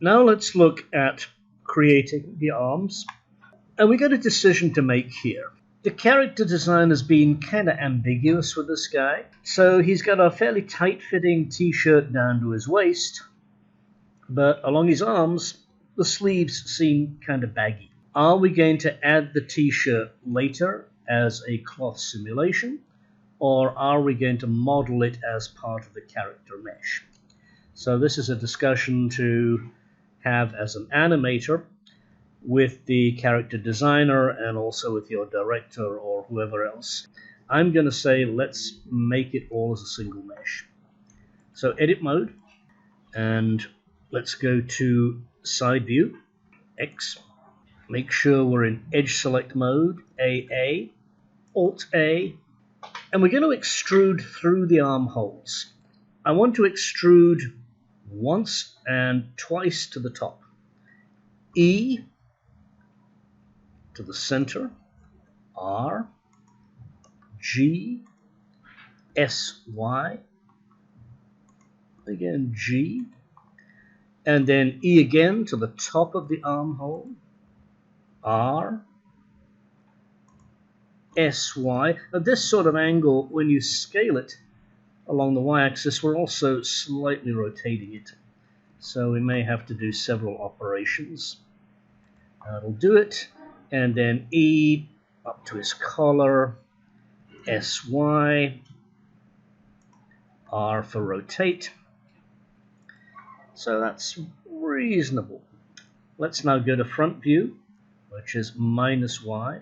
Now let's look at creating the arms. And we got a decision to make here. The character design has been kind of ambiguous with this guy. So he's got a fairly tight-fitting t-shirt down to his waist, but along his arms, the sleeves seem kind of baggy. Are we going to add the t-shirt later as a cloth simulation, or are we going to model it as part of the character mesh? So this is a discussion to have as an animator with the character designer and also with your director or whoever else. I'm going to say let's make it all as a single mesh. So edit mode, and let's go to side view, X. Make sure we're in edge select mode, AA, Alt A, and we're going to extrude through the armholes. I want to extrude once and twice to the top. E to the center, R, G, S, Y, again G, and then E again to the top of the armhole, R, S, Y. At this sort of angle, when you scale it along the y-axis, we're also slightly rotating it. So we may have to do several operations. That'll do it. And then E up to his collar, SY, R for rotate. So that's reasonable. Let's now go to front view, which is -Y.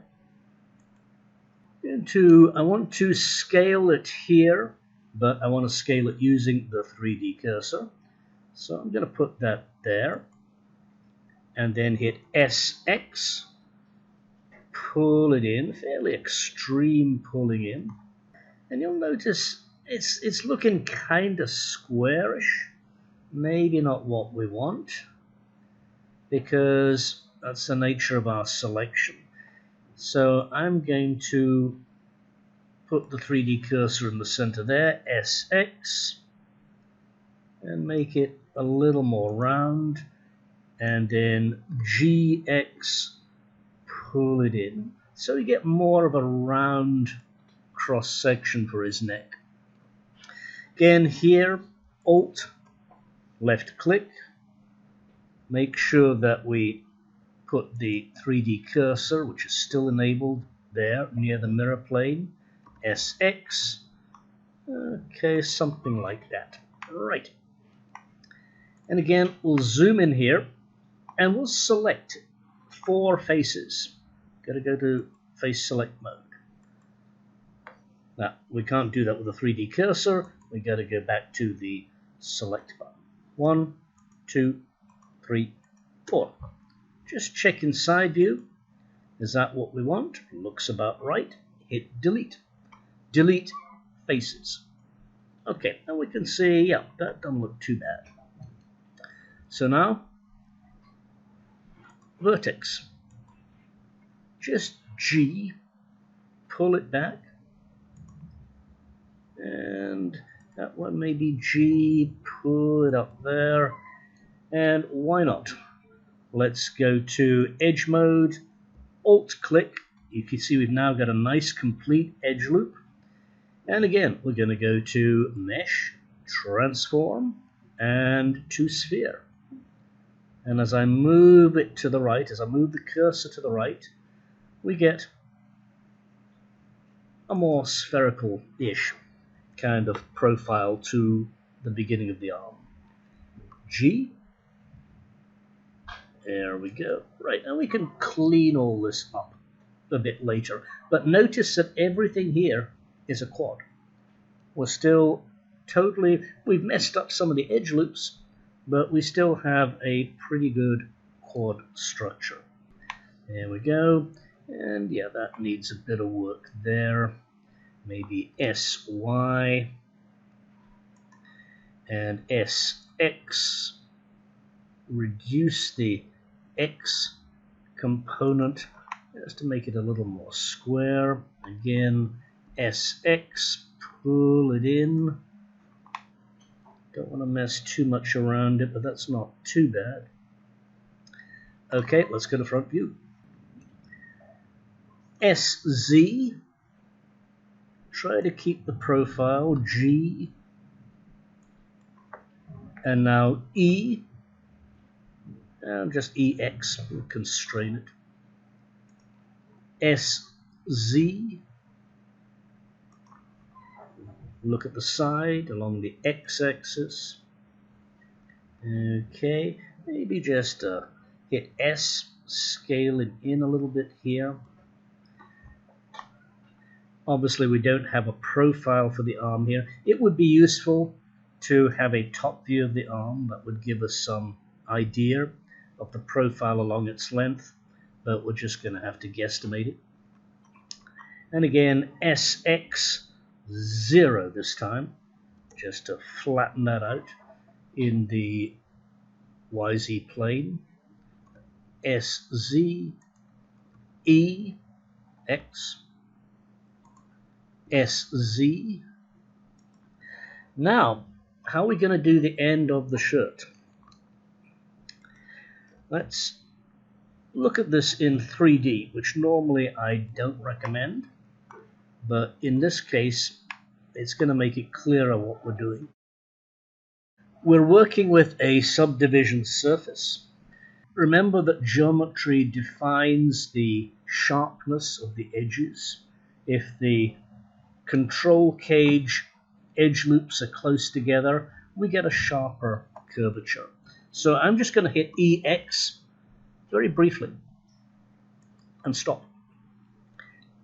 I want to scale it here, but I want to scale it using the 3D cursor. So I'm going to put that there, and then hit SX. Pull it in, fairly extreme pulling in, and you'll notice it's looking kind of squarish. Maybe not what we want, because that's the nature of our selection. So I'm going to put the 3D cursor in the center there, SX, and make it a little more round, and then GX, pull it in, so you get more of a round cross section for his neck. Again here, Alt, left click, make sure that we put the 3D cursor, which is still enabled, there near the mirror plane, SX, okay, something like that. Right. And again, we'll zoom in here, and we'll select 4 faces. Got to go to face select mode. Now, we can't do that with a 3D cursor. We got to go back to the select button. 1, 2, 3, 4. Just check inside view. Is that what we want? Looks about right. Hit delete. Delete faces. Okay, and we can see, yeah, that doesn't look too bad. So now, vertex. Just G, pull it back, and that one may be G, pull it up there, and why not? Let's go to edge mode, Alt click. You can see we've now got a nice complete edge loop, and again we're going to go to mesh, transform, and to sphere. And as I move it to the right, as I move the cursor to the right, we get a more spherical-ish kind of profile to the beginning of the arm. G. There we go. Right, and we can clean all this up a bit later. But notice that everything here is a quad. We're still totally, we've messed up some of the edge loops, but we still have a pretty good quad structure. There we go. And yeah, that needs a bit of work there. Maybe SY and SX. Reduce the X component just to make it a little more square. Again, SX, pull it in. Don't want to mess too much around it, but that's not too bad. Okay, let's go to front view. SZ, try to keep the profile. G, and now E, and just EX, we'll constrain it. SZ, look at the side along the X-axis. Okay, maybe just hit S, scale it in a little bit here. Obviously we don't have a profile for the arm here. It would be useful to have a top view of the arm. That would give us some idea of the profile along its length, but we're just going to have to guesstimate it. And again, SX0 this time, just to flatten that out in the YZ plane. SZ, EX, SZ. Now, how are we going to do the end of the shirt? Let's look at this in 3D, which normally I don't recommend, but in this case, it's going to make it clearer what we're doing. We're working with a subdivision surface. Remember that geometry defines the sharpness of the edges. If the control cage edge loops are close together, we get a sharper curvature. So I'm just going to hit EX very briefly and stop.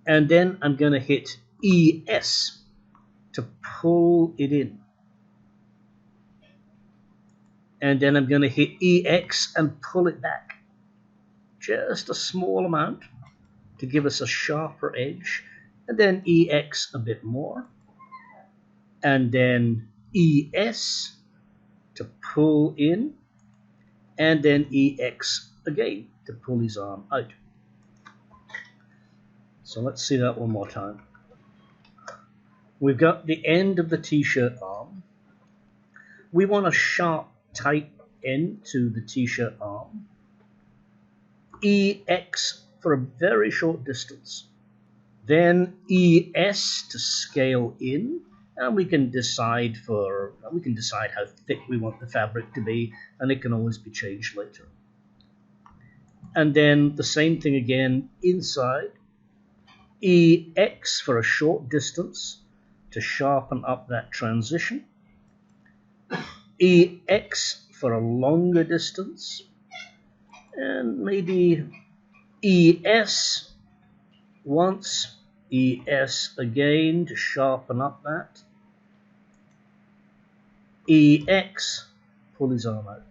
And then I'm going to hit ES to pull it in. And then I'm going to hit EX and pull it back. Just a small amount to give us a sharper edge. And then EX a bit more. And then ES to pull in. And then EX again to pull his arm out. So let's see that one more time. We've got the end of the t-shirt arm. We want a sharp, tight end to the t-shirt arm. EX for a very short distance. Then ES to scale in, and we can decide how thick we want the fabric to be, and it can always be changed later. And then the same thing again inside. EX for a short distance to sharpen up that transition. EX for a longer distance. And maybe ES once, ES again to sharpen up that. EX, pull his arm out.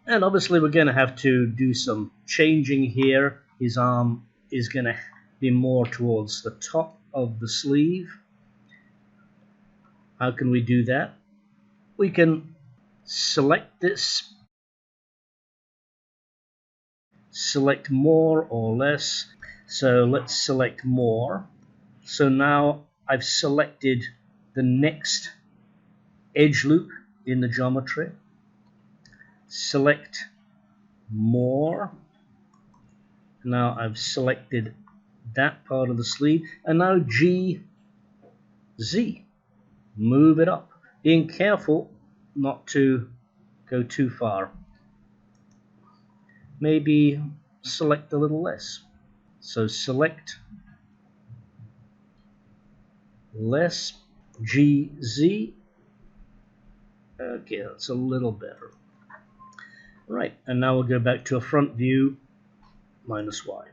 And obviously we're going to have to do some changing here. His arm is going to be more towards the top of the sleeve. How can we do that? We can select this, select more or less. So let's select more. So now I've selected the next edge loop in the geometry. Select more. Now I've selected that part of the sleeve, and now GZ, move it up, being careful not to go too far. Maybe select a little less. So select less, GZ. Okay, that's a little better. Right, and now we'll go back to a front view, -Y.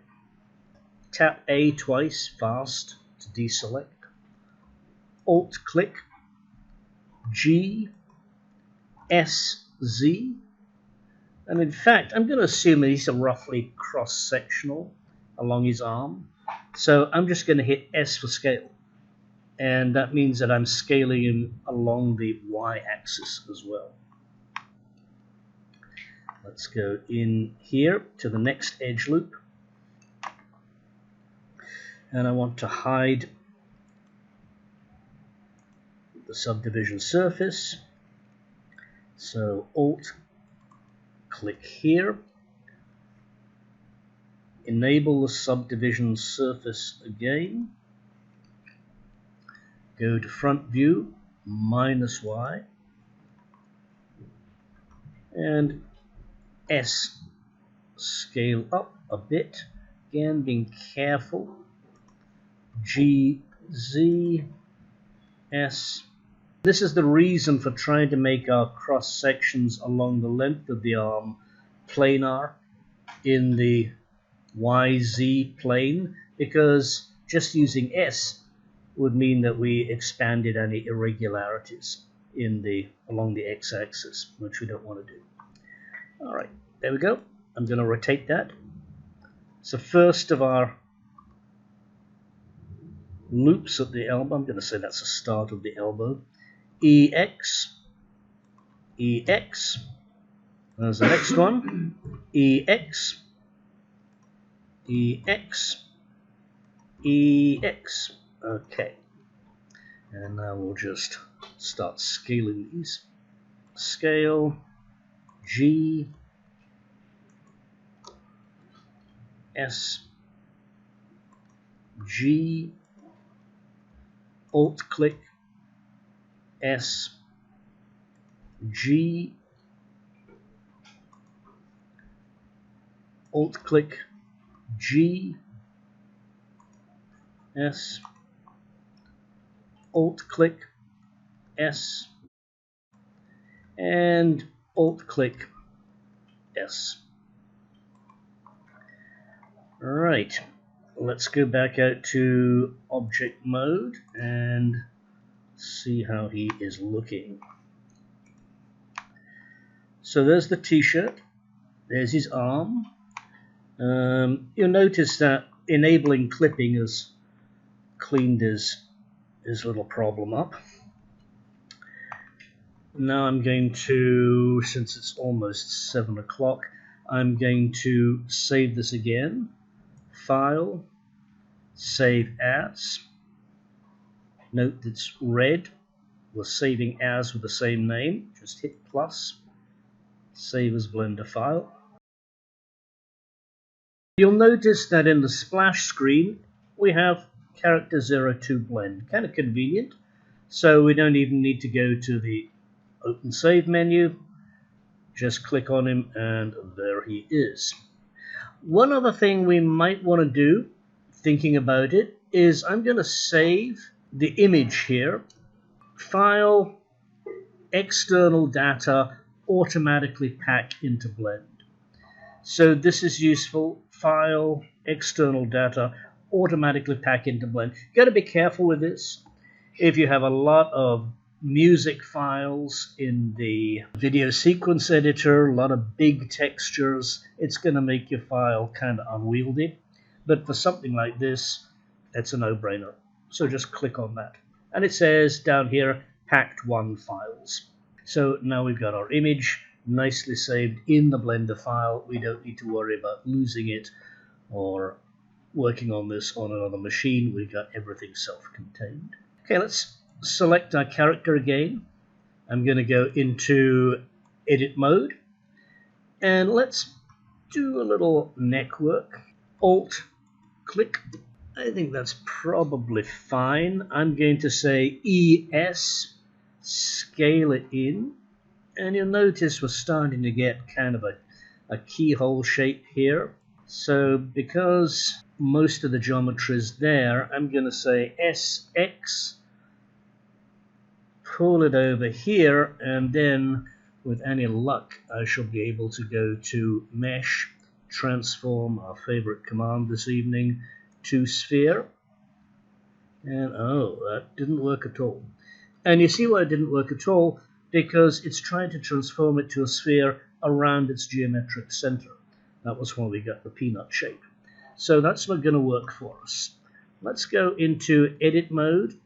Tap A twice fast to deselect. Alt click G, S, Z. And in fact, I'm going to assume that these are roughly cross-sectional along his arm. So I'm just going to hit S for scale. And that means that I'm scaling him along the Y-axis as well. Let's go in here to the next edge loop. And I want to hide the subdivision surface. So Alt click here, enable the subdivision surface again, go to front view, -Y, and S scale up a bit, again being careful, G, Z, S. This is the reason for trying to make our cross sections along the length of the arm planar in the YZ plane, because just using S would mean that we expanded any irregularities along the x-axis, which we don't want to do. All right, there we go. I'm going to rotate that. So first of our loops at the elbow, I'm going to say that's the start of the elbow. EX, EX. There's the next one. EX, EX, EX. Okay. And now we'll just start scaling these. Scale, G, S, G, Alt click, S, G, Alt click, G, S, Alt click, S, and Alt click, S. Right, let's go back out to object mode and see how he is looking. So there's the t-shirt, there's his arm. You'll notice that enabling clipping has cleaned his little problem up. Now I'm going to, since it's almost 7 o'clock, I'm going to save this again. File, save as. Note it's red. We're saving as with the same name. Just hit plus. Save as Blender file. You'll notice that in the splash screen we have character 02 blend. Kind of convenient. So we don't even need to go to the Open Save menu. Just click on him and there he is. One other thing we might want to do, thinking about it, is I'm going to save the image here. File, external data, automatically pack into blend. So this is useful. File, external data, automatically pack into blend. Got to be careful with this. If you have a lot of music files in the video sequence editor, a lot of big textures, it's going to make your file kind of unwieldy. But for something like this, it's a no-brainer. So just click on that. And it says down here, packed 1 files. So now we've got our image nicely saved in the Blender file. We don't need to worry about losing it or working on this on another machine. We've got everything self-contained. Okay, let's select our character again. I'm going to go into edit mode and let's do a little neck work. Alt click. I think that's probably fine. I'm going to say ES, scale it in, and you'll notice we're starting to get kind of a keyhole shape here. So because most of the geometry is there, I'm going to say SX, pull it over here, and then with any luck I shall be able to go to Mesh, transform, our favorite command this evening, to Sphere, and oh, that didn't work at all. And you see why it didn't work at all? Because it's trying to transform it to a sphere around its geometric center. That was why we got the peanut shape. So that's not going to work for us. Let's go into edit mode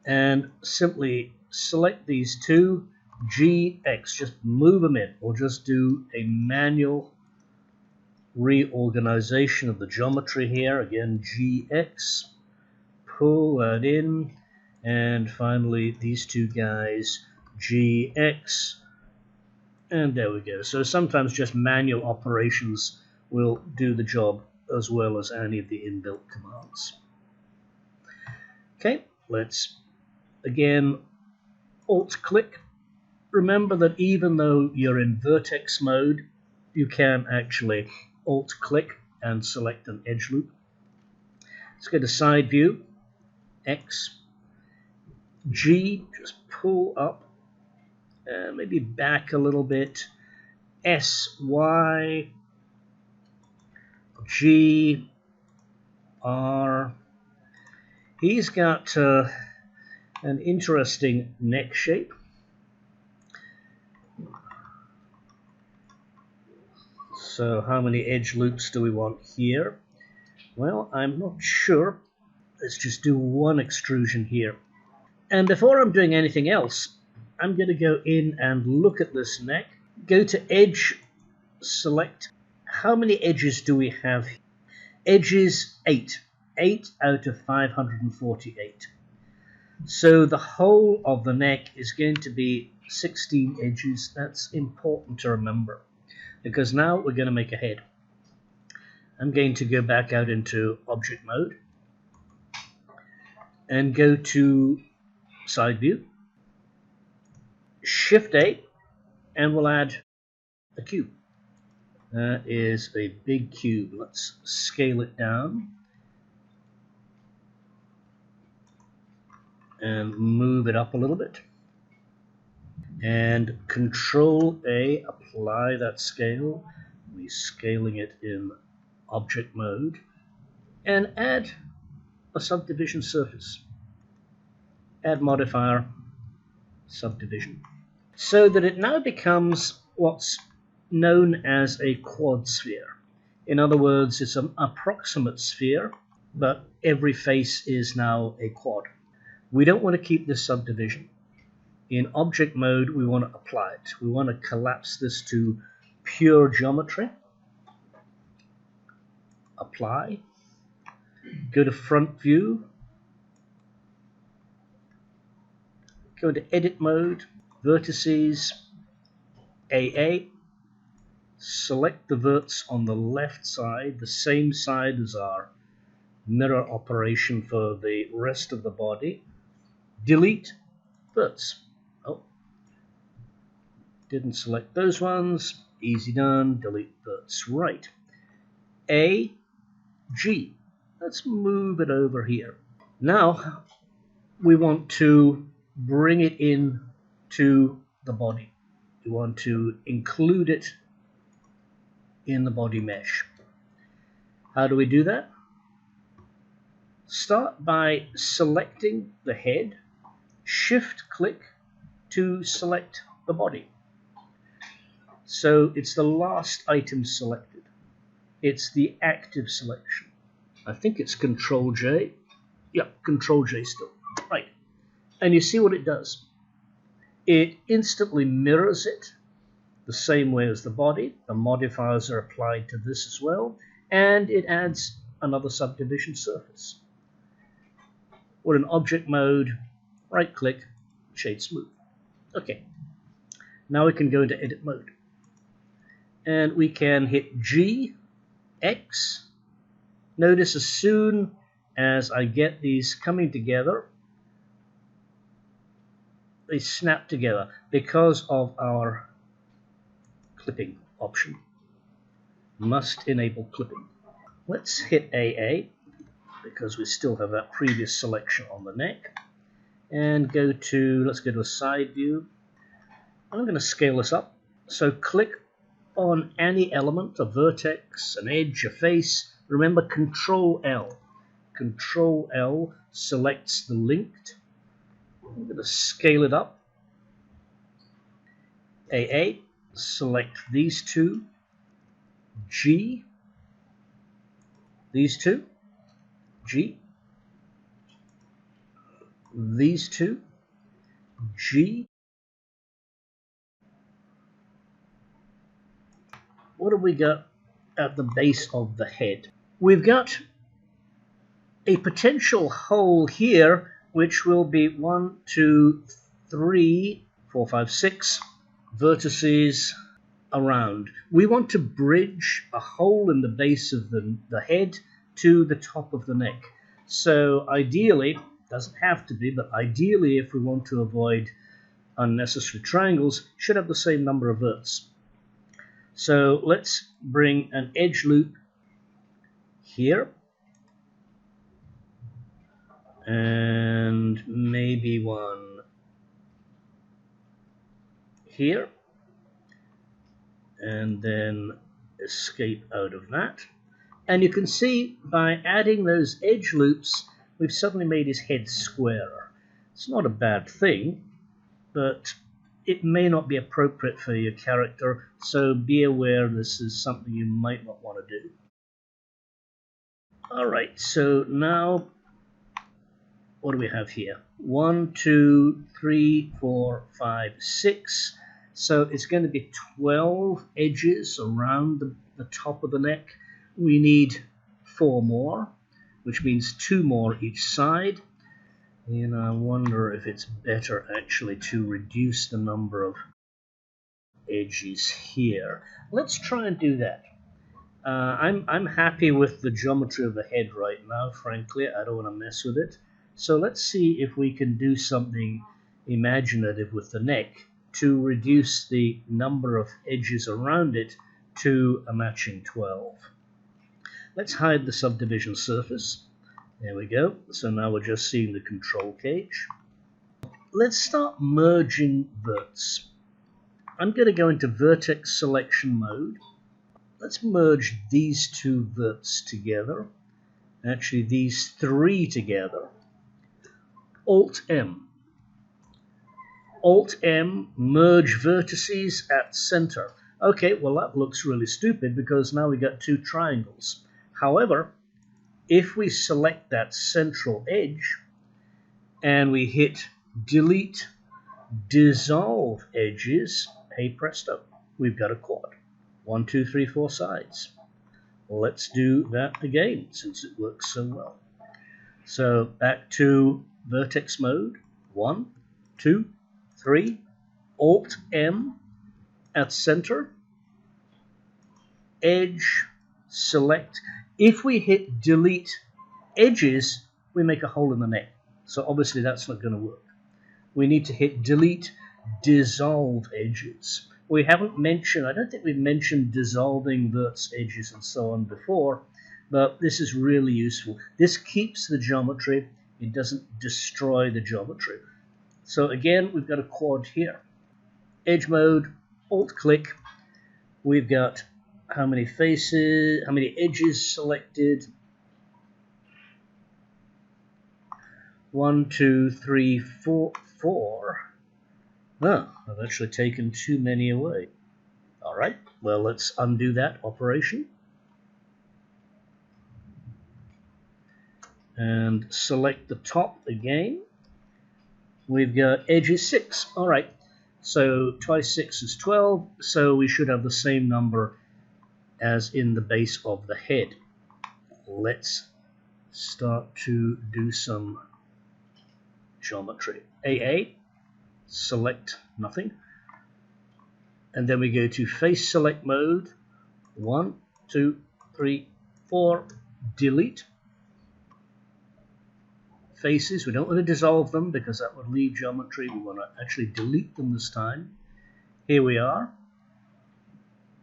and simply select these two, GX, just move them in, or just do a manual reorganization of the geometry here. Again, GX, pull that in, and finally these two guys, GX, And there we go. So sometimes just manual operations will do the job as well as any of the inbuilt commands. Okay, let's again Alt-click. Remember that even though you're in vertex mode, you can actually Alt-click and select an edge loop. Let's go to side view, X, G, just pull up, and maybe back a little bit, S, Y, G, R. He's got an interesting neck shape. So how many edge loops do we want here? Well, I'm not sure. Let's just do one extrusion here. And before I'm doing anything else, I'm going to go in and look at this neck. Go to Edge, select. How many edges do we have? Edges 8. 8 out of 548. So the whole of the neck is going to be 16 edges. That's important to remember, because now we're going to make a head. I'm going to go back out into object mode and go to side view, Shift A, and we'll add a cube. That is a big cube. Let's scale it down and move it up a little bit. And Control A, apply that scale. We're scaling it in object mode, and add a subdivision surface. Add modifier, subdivision, so that it now becomes what's known as a quad sphere. In other words, it's an approximate sphere, but every face is now a quad. We don't want to keep this subdivision. In object mode, we want to apply it. We want to collapse this to pure geometry. Apply. Go to front view. Go to edit mode, vertices, AA. Select the verts on the left side, the same side as our mirror operation for the rest of the body. Delete verts. Oh, didn't select those ones. Easy done. Delete verts. Right. A, G. Let's move it over here. Now we want to bring it in to the body. We want to include it in the body mesh. How do we do that? Start by selecting the head, shift click to select the body. So it's the last item selected. It's the active selection. I think it's Control J. Yeah, Control J still. Right. And you see what it does. It instantly mirrors it the same way as the body. The modifiers are applied to this as well, and it adds another subdivision surface. We're in object mode, right click, shade smooth. Okay, now we can go into edit mode, and we can hit G, X. Notice as soon as I get these coming together, they snap together because of our clipping option. Must enable clipping. Let's hit AA because we still have that previous selection on the neck, and let's go to a side view. I'm going to scale this up. So click on any element, a vertex, an edge, a face. Remember Control L. Control L selects the linked. I'm going to scale it up. AA, select these two. G, these two. G, these two. G. What have we got at the base of the head? We've got a potential hole here, which will be 1, 2, 3, 4, 5, 6. vertices around. We want to bridge a hole in the base of the head to the top of the neck. So ideally, doesn't have to be, but ideally if we want to avoid unnecessary triangles, should have the same number of verts. So let's bring an edge loop here, and maybe one here, and then escape out of that. And you can see by adding those edge loops, we've suddenly made his head squarer. It's not a bad thing, but it may not be appropriate for your character, so be aware this is something you might not want to do. Alright, so now what do we have here? 1, 2, 3, 4, 5, 6. So it's going to be 12 edges around the top of the neck. We need 4 more, which means 2 more each side. And I wonder if it's better actually to reduce the number of edges here. Let's try and do that. I'm happy with the geometry of the head right now, frankly. I don't want to mess with it. So let's see if we can do something imaginative with the neck to reduce the number of edges around it to a matching 12. Let's hide the subdivision surface. There we go. So now we're just seeing the control cage. Let's start merging verts. I'm going to go into vertex selection mode. Let's merge these 2 verts together. Actually, these 3 together. Alt-M. Alt-M, merge vertices at center. Okay, well that looks really stupid because now we got 2 triangles. However, if we select that central edge and we hit delete dissolve edges, hey presto, we've got a quad. 1, 2, 3, 4 sides. Let's do that again since it works so well. So back to vertex mode. 1, 2, 3, Alt-M at center, edge, select. If we hit delete edges, we make a hole in the neck. So obviously that's not going to work. We need to hit delete dissolve edges. We haven't mentioned, I don't think we've mentioned dissolving verts, edges and so on before, but this is really useful. This keeps the geometry, it doesn't destroy the geometry. So again, we've got a quad here. Edge mode, Alt-click. We've got how many faces, how many edges selected? 1, 2, 3, 4, 4. Oh, I've actually taken too many away. All right, well, let's undo that operation. And select the top again. We've got edges 6. All right, so twice 6 is 12, so we should have the same number as in the base of the head. Let's start to do some geometry. AA, select nothing. And then we go to face select mode. 1, 2, 3, 4, delete. Faces, we don't want to dissolve them because that would leave geometry. We want to actually delete them this time. Here we are.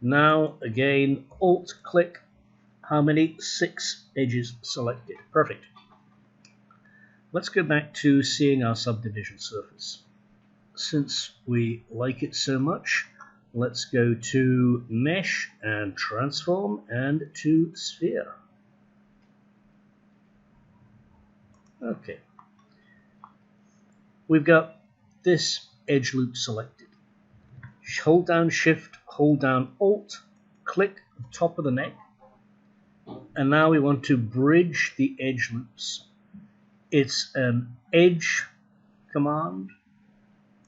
Now again, Alt-click. How many? 6 edges selected. Perfect. Let's go back to seeing our subdivision surface. Since we like it so much, let's go to Mesh and Transform and to Sphere. Okay. We've got this edge loop selected. Hold down Shift, hold down Alt, click the top of the neck, and now we want to bridge the edge loops. It's an edge command,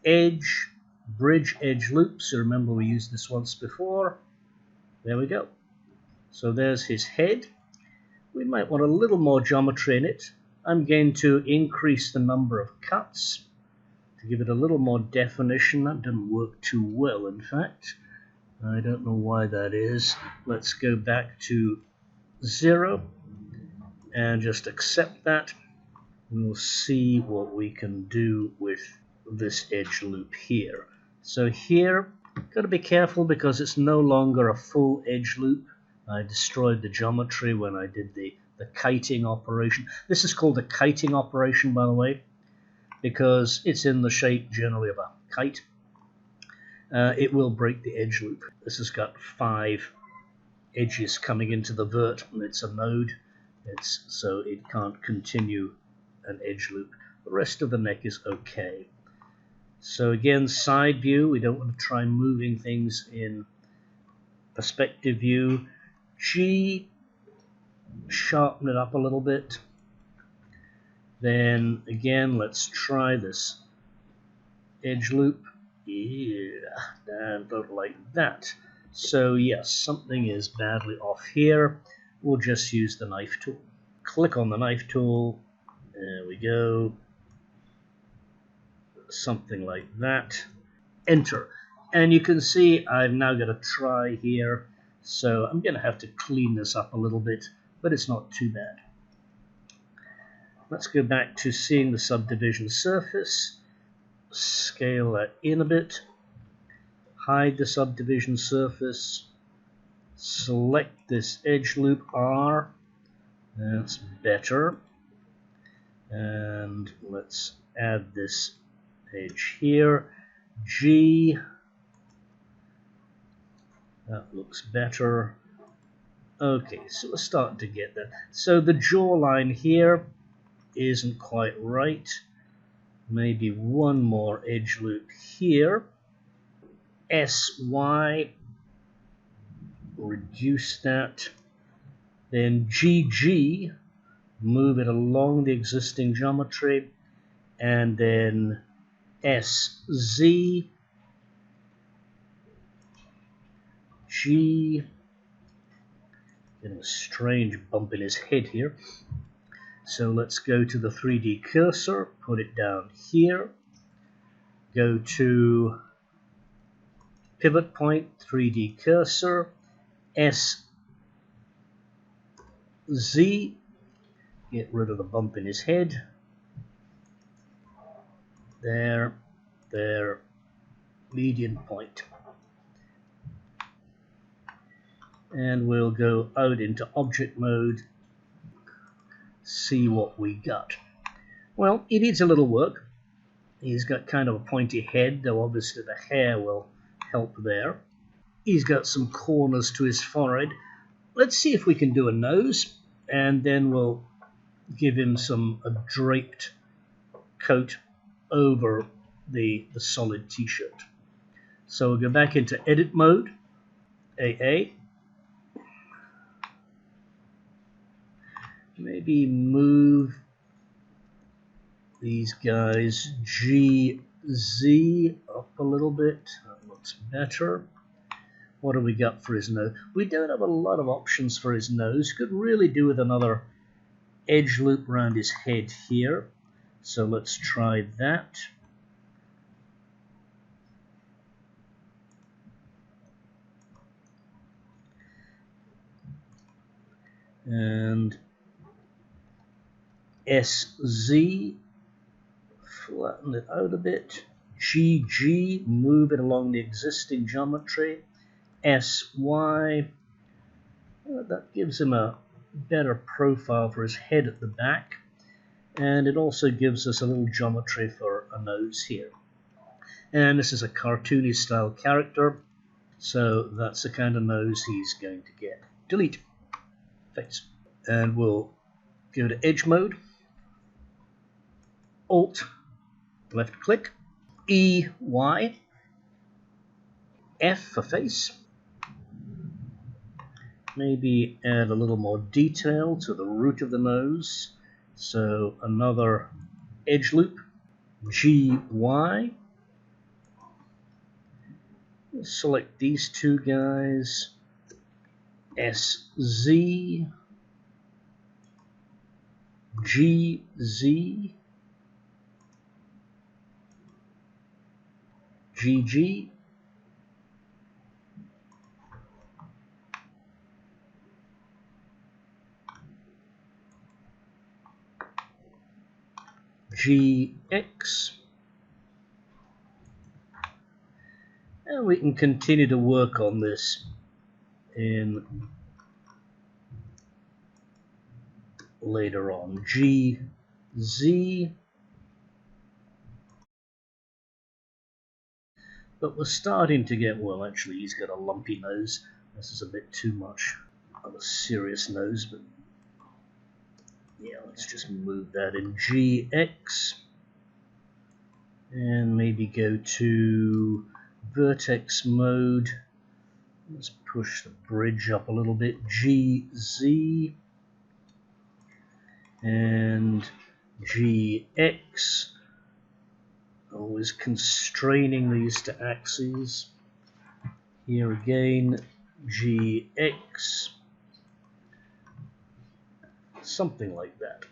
edge, bridge edge loop. So remember we used this once before. There we go. So there's his head. We might want a little more geometry in it. I'm going to increase the number of cuts to give it a little more definition. That didn't work too well, in fact. I don't know why that is. Let's go back to 0 and just accept that. We'll see what we can do with this edge loop here. So here, got to be careful because it's no longer a full edge loop. I destroyed the geometry when I did the kiting operation. This is called a kiting operation, by the way, because it's in the shape generally of a kite. It will break the edge loop. This has got 5 edges coming into the vert, and it's a node, so it can't continue an edge loop. The rest of the neck is okay. So again, side view, we don't want to try moving things in perspective view. G, sharpen it up a little bit. Then again, let's try this edge loop. Yeah, and don't like that. So yes, something is badly off here. We'll just use the knife tool. Click on the knife tool. There we go. Something like that. Enter. And you can see I've now got a try here. So I'm going to have to clean this up a little bit, but it's not too bad. Let's go back to seeing the subdivision surface. Scale that in a bit. Hide the subdivision surface. Select this edge loop R. That's better. And let's add this edge here. G. That looks better. Okay, so we're starting to get that. So the jawline here isn't quite right. Maybe one more edge loop here. SY. Reduce that. Then GG. Move it along the existing geometry, and then SZ, G, getting a strange bump in his head here. So let's go to the 3D cursor, put it down here, go to pivot point, 3D cursor, SZ, get rid of the bump in his head. There, median point. And we'll go out into object mode, see what we got. Well, it needs a little work. He's got kind of a pointy head, though obviously the hair will help there. He's got some corners to his forehead. Let's see if we can do a nose, and then we'll give him a draped coat over the solid t-shirt. So we'll go back into edit mode, AA. Maybe move these guys GZ up a little bit. That looks better. What do we got for his nose? We don't have a lot of options for his nose. Could really do with another edge loop around his head here. So let's try that. And SZ, flatten it out a bit. GG, move it along the existing geometry. SY, that gives him a better profile for his head at the back. And it also gives us a little geometry for a nose here. And this is a cartoony style character, so that's the kind of nose he's going to get. Delete. Face. And we'll go to edge mode. Alt, left click. EY. F for face. Maybe add a little more detail to the root of the nose. So another edge loop. GY. Select these two guys. SZ. GZ. GG, GX, and we can continue to work on this in later on. GZ, but we're starting to get, well, actually he's got a lumpy nose. This is a bit too much of a serious nose, but yeah, let's just move that in. GX, and maybe go to vertex mode. Let's push the bridge up a little bit. GZ and GX. Always constraining these to axes. Here again, GX. Something like that.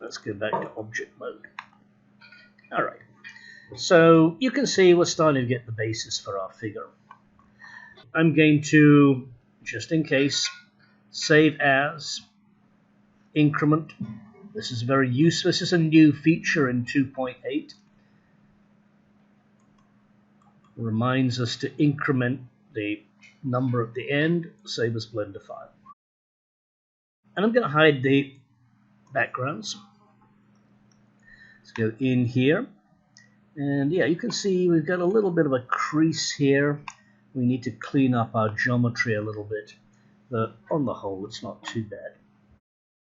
Let's go back to object mode. Alright, so you can see we're starting to get the basis for our figure. I'm going to, just in case, save as, increment. This is very useful. This is a new feature in 2.8. Reminds us to increment the number at the end, save as Blender file. And I'm going to hide the backgrounds. Let's go in here. And yeah, you can see we've got a little bit of a crease here. We need to clean up our geometry a little bit. But on the whole, it's not too bad.